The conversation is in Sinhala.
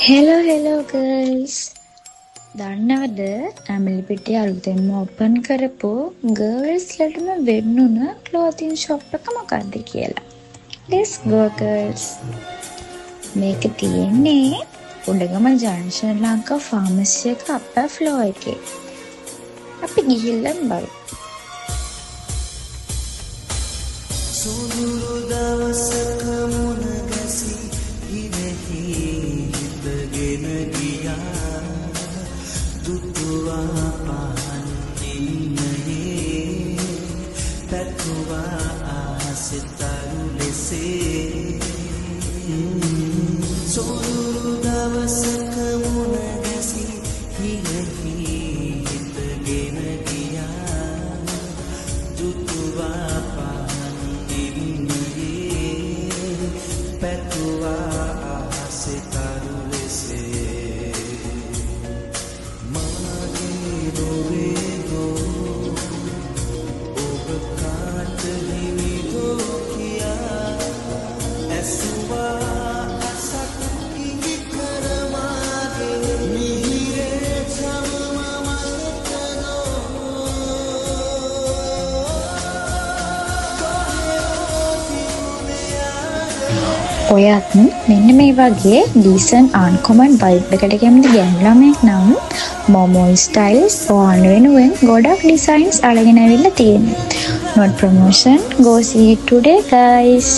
Hello girls. දන්නවද ඇමිලි පිටිය අලුතෙන්ම ඕපන් කරපු ගර්ල්ස්ලටම වෙන්නුන ක්ලෝතින් ෂොප් එක මොකක්ද කියලා? Let's go girls. මේක තියෙන්නේ උඩගම ජංක්ෂන් ලංකා ෆාමසි එක අපේ ෆ්ලෝ එකේ. අපි ගිහිල්ලා බලමු. සුළුළු දවසක මුණ ගැසී ඉරෙහි හිතගෙන ගියා දුටුවා පහන් නින්නයේ පැතුවා ආසිතරු ලෙසේ සුළුළු දවසක මුණ ගැසී ඉරෙහි හිතගෙන ගියා දුටුවා පැතුවා ආසිතරු ලෙසේ මාගේ නොවේදෝ ඔබ කාට හිමිදෝ කියා ඇසුවා අසක් කිඟි කරමාගේ මිහිරේ චමම ඔයත් මෙන්න මේ වගේ ඩීසන්ට් අන්කොමන් වයිබ් එකට කැමති ගැණු ළමයෙක් නම් මොමෝ ස්ටයිල්ස් ඔයාන වෙනුවෙන් ගොඩක් ඩිසයින්ස් අරගෙන ඇවිල්ලා තියෙනවා. not promotion, go see it today guys.